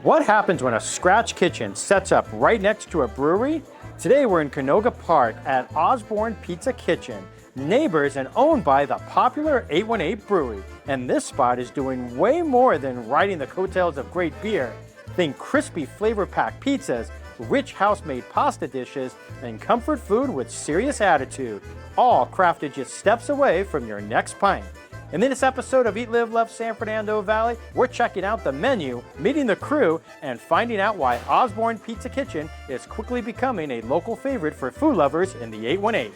What happens when a scratch kitchen sets up right next to a brewery? Today we're in Canoga Park at Osborne Pizza Kitchen, neighbors and owned by the popular 818 Brewery. And this spot is doing way more than riding the coattails of great beer. Think crispy flavor-packed pizzas, rich house-made pasta dishes, and comfort food with serious attitude, all crafted just steps away from your next pint. In this episode of Eat, Live, Love San Fernando Valley, we're checking out the menu, meeting the crew, and finding out why Osborne Pizza Kitchen is quickly becoming a local favorite for food lovers in the 818.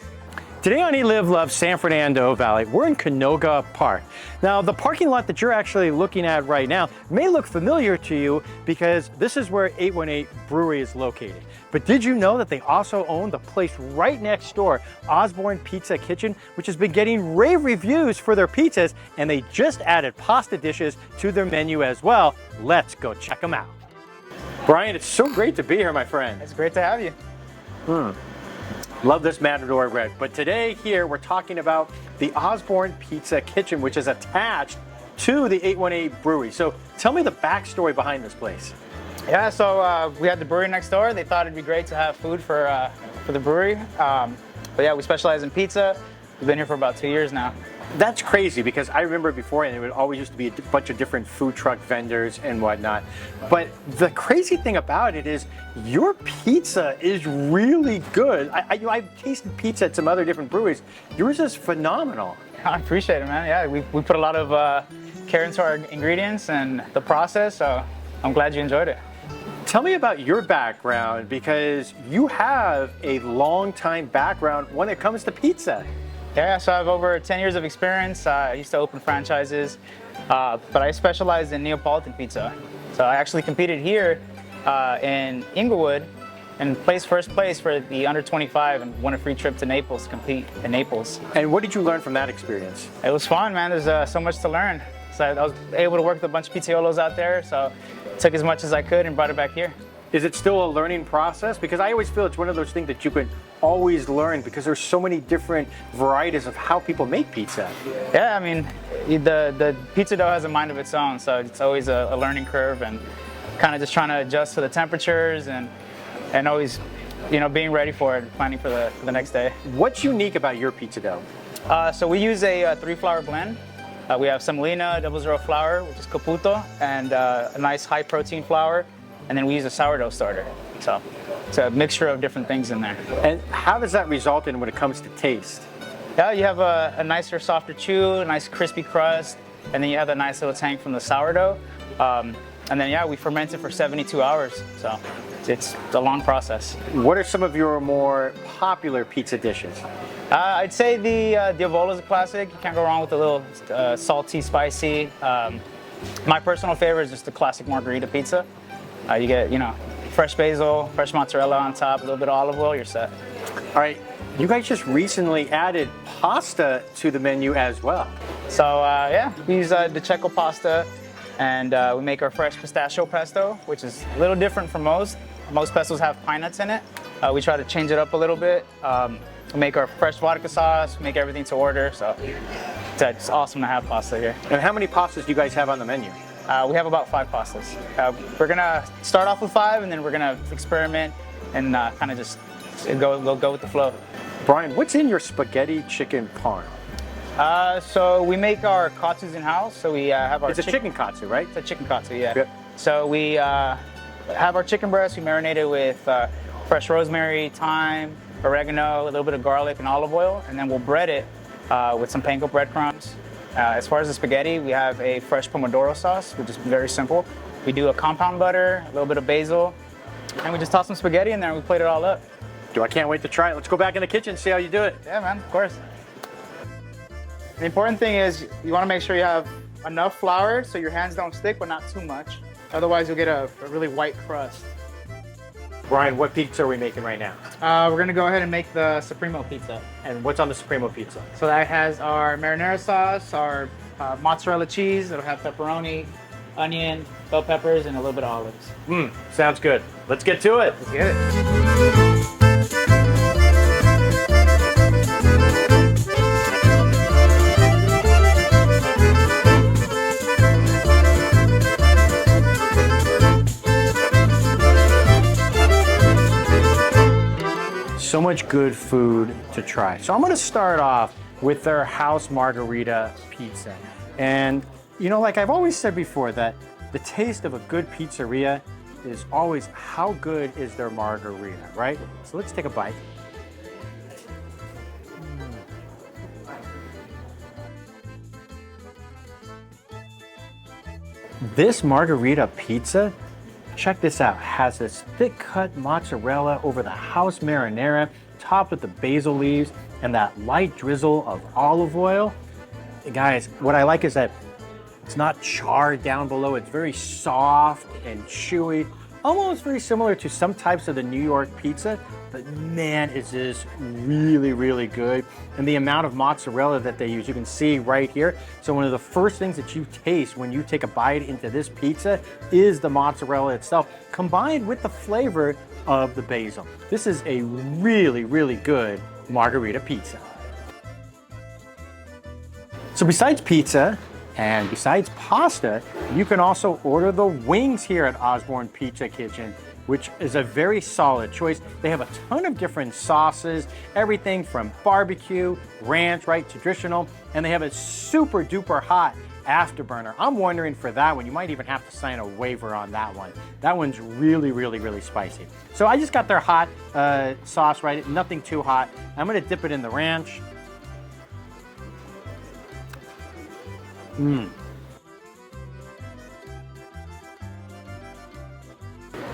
Today on Eat, Live, Love San Fernando Valley, we're in Canoga Park. Now, the parking lot that you're actually looking at right now may look familiar to you because this is where 818 Brewery is located. But did you know that they also own the place right next door, Osborne Pizza Kitchen, which has been getting rave reviews for their pizzas, and they just added pasta dishes to their menu as well. Let's go check them out. Brian, it's so great to be here, my friend. It's great to have you. Love this Matador Red. But today here we're talking about the Osborne Pizza Kitchen, which is attached to the 818 Brewery. So tell me the backstory behind this place. Yeah, so we had the brewery next door. They thought it'd be great to have food for the brewery. But yeah, we specialize in pizza. We've been here for about 2 years now. That's crazy because I remember before, and it would always used to be a bunch of different food truck vendors and whatnot. But the crazy thing about it is your pizza is really good. I've tasted pizza at some other different breweries. Yours is phenomenal. I appreciate it, man. Yeah, we put a lot of care into our ingredients and the process, so I'm glad you enjoyed it. Tell me about your background because you have a long time background when it comes to pizza. Yeah, so I have over 10 years of experience. I used to open franchises, but I specialize in Neapolitan pizza. So I actually competed here in Inglewood and placed first place for the under 25 and won a free trip to Naples to compete in Naples. And what did you learn from that experience? It was fun, man. There's so much to learn. So I was able to work with a bunch of pizzaiolos out there, so took as much as I could and brought it back here. Is it still a learning process? Because I always feel it's one of those things that you can always learn because there's so many different varieties of how people make pizza. Yeah, I mean, the pizza dough has a mind of its own, so it's always a learning curve and kind of just trying to adjust to the temperatures and always, you know, being ready for it, planning for the next day. What's unique about your pizza dough? So we use a 3-flour blend. We have semolina, 00 flour, which is caputo, and a nice high protein flour. And then we use a sourdough starter. So it's a mixture of different things in there. And how does that result in when it comes to taste? Yeah, you have a nicer, softer chew, a nice crispy crust, and then you have a nice little tang from the sourdough. And then yeah, we ferment it for 72 hours. So it's a long process. What are some of your more popular pizza dishes? I'd say the Diavola is a classic. You can't go wrong with a little salty, spicy. My personal favorite is just the classic margherita pizza. You get, you know, fresh basil, fresh mozzarella on top, a little bit of olive oil, you're set. All right, you guys just recently added pasta to the menu as well. So yeah, we use the Checo pasta, and we make our fresh pistachio pesto, which is a little different from most. Most pestos have pine nuts in it. We try to change it up a little bit. We make our fresh vodka sauce, make everything to order, so it's awesome to have pasta here. And how many pastas do you guys have on the menu? We have about 5 pastas. We're gonna start off with 5, and then we're gonna experiment and kind of just go with the flow. Brian, what's in your spaghetti chicken parm? So we make our katsus in house. So we have our. It's a chicken katsu, right? It's a chicken katsu, yeah. Yep. So we have our chicken breast. We marinate it with fresh rosemary, thyme, oregano, a little bit of garlic, and olive oil, and then we'll bread it with some panko breadcrumbs. As far as the spaghetti, we have a fresh pomodoro sauce, which is very simple. We do a compound butter, a little bit of basil, and we just toss some spaghetti in there and we plate it all up. I can't wait to try it. Let's go back in the kitchen and see how you do it. Yeah, man, of course. The important thing is you want to make sure you have enough flour so your hands don't stick, but not too much. Otherwise, you'll get a really white crust. Brian, what pizza are we making right now? We're gonna go ahead and make the Supremo pizza. And what's on the Supremo pizza? So that has our marinara sauce, our mozzarella cheese. It'll have pepperoni, onion, bell peppers, and a little bit of olives. Sounds good. Let's get to it. Let's get it. so much good food to try. So I'm gonna start off with their house margherita pizza. And you know, like I've always said before, that the taste of a good pizzeria is always how good is their margherita, right? So let's take a bite. This margherita pizza, check this out, has this thick cut mozzarella over the house marinara, topped with the basil leaves and that light drizzle of olive oil. Guys, what I like is that it's not charred down below. It's very soft and chewy, almost very similar to some types of the New York pizza, but man, is this really, really good. And the amount of mozzarella that they use, you can see right here. So one of the first things that you taste when you take a bite into this pizza is the mozzarella itself, combined with the flavor of the basil. This is a really, really good margherita pizza. So besides pizza, and besides pasta, you can also order the wings here at Osborne Pizza Kitchen, which is a very solid choice. They have a ton of different sauces, everything from barbecue, ranch, right, traditional, and they have a super duper hot Afterburner. I'm wondering for that one, you might even have to sign a waiver on that one. That one's really, really, really spicy. So I just got their hot sauce, right, nothing too hot. I'm gonna dip it in the ranch.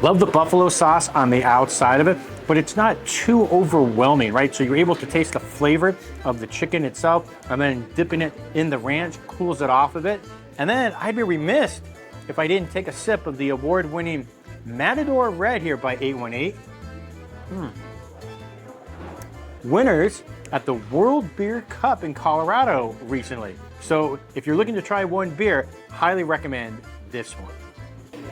Love the buffalo sauce on the outside of it, but it's not too overwhelming, right? So you're able to taste the flavor of the chicken itself, and then dipping it in the ranch cools it off a bit. And then I'd be remiss if I didn't take a sip of the award-winning Matador Red here by 818. Winners at the World Beer Cup in Colorado recently. So if you're looking to try one beer, highly recommend this one.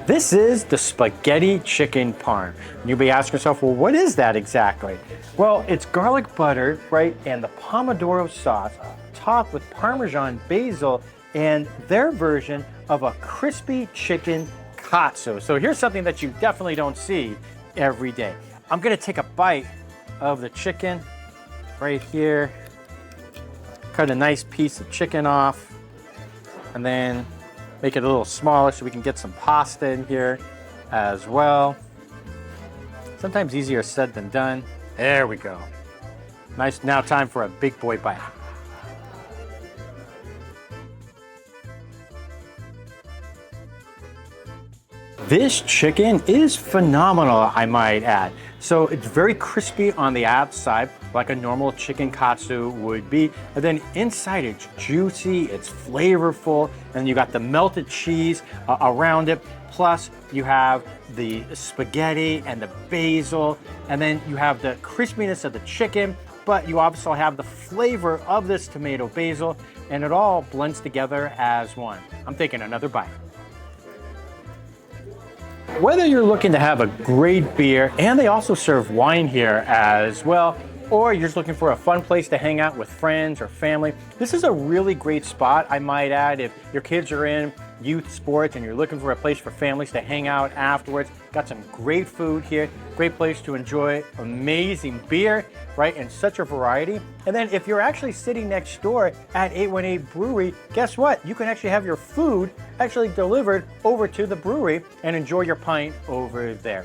This is the spaghetti chicken parm. You'll be asking yourself, well, what is that exactly? Well, it's garlic butter, right, and the pomodoro sauce topped with Parmesan basil and their version of a crispy chicken katsu. So here's something that you definitely don't see every day. I'm gonna take a bite of the chicken right here. Cut a nice piece of chicken off and then make it a little smaller so we can get some pasta in here as well. Sometimes easier said than done. There we go. Nice, now time for a big boy bite. This chicken is phenomenal, I might add. So it's very crispy on the outside, like a normal chicken katsu would be. And then inside it's juicy, it's flavorful, and you got the melted cheese around it. Plus you have the spaghetti and the basil, and then you have the crispiness of the chicken, but you also have the flavor of this tomato basil, and it all blends together as one. I'm taking another bite. Whether you're looking to have a great beer, and they also serve wine here as well, or you're just looking for a fun place to hang out with friends or family, this is a really great spot, I might add, if your kids are in youth sports and you're looking for a place for families to hang out afterwards. Got some great food here, great place to enjoy amazing beer, right, and such a variety. And then if you're actually sitting next door at 818 Brewery, guess what? You can actually have your food actually delivered over to the brewery and enjoy your pint over there.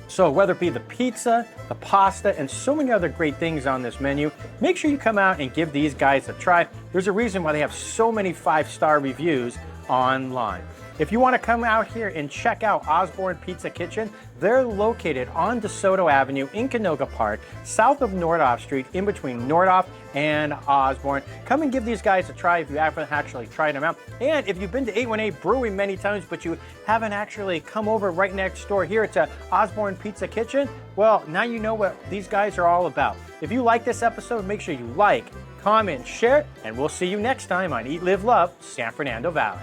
So whether it be the pizza, the pasta, and so many other great things on this menu, make sure you come out and give these guys a try. There's a reason why they have so many 5-star reviews online. If you want to come out here and check out Osborne Pizza Kitchen, they're located on DeSoto Avenue in Canoga Park, south of Nordhoff Street, in between Nordhoff and Osborne. Come and give these guys a try if you haven't actually tried them out. And if you've been to 818 Brewery many times, but you haven't actually come over right next door here to Osborne Pizza Kitchen, well, now you know what these guys are all about. If you like this episode, make sure you like, comment, share, and we'll see you next time on Eat, Live, Love, San Fernando Valley.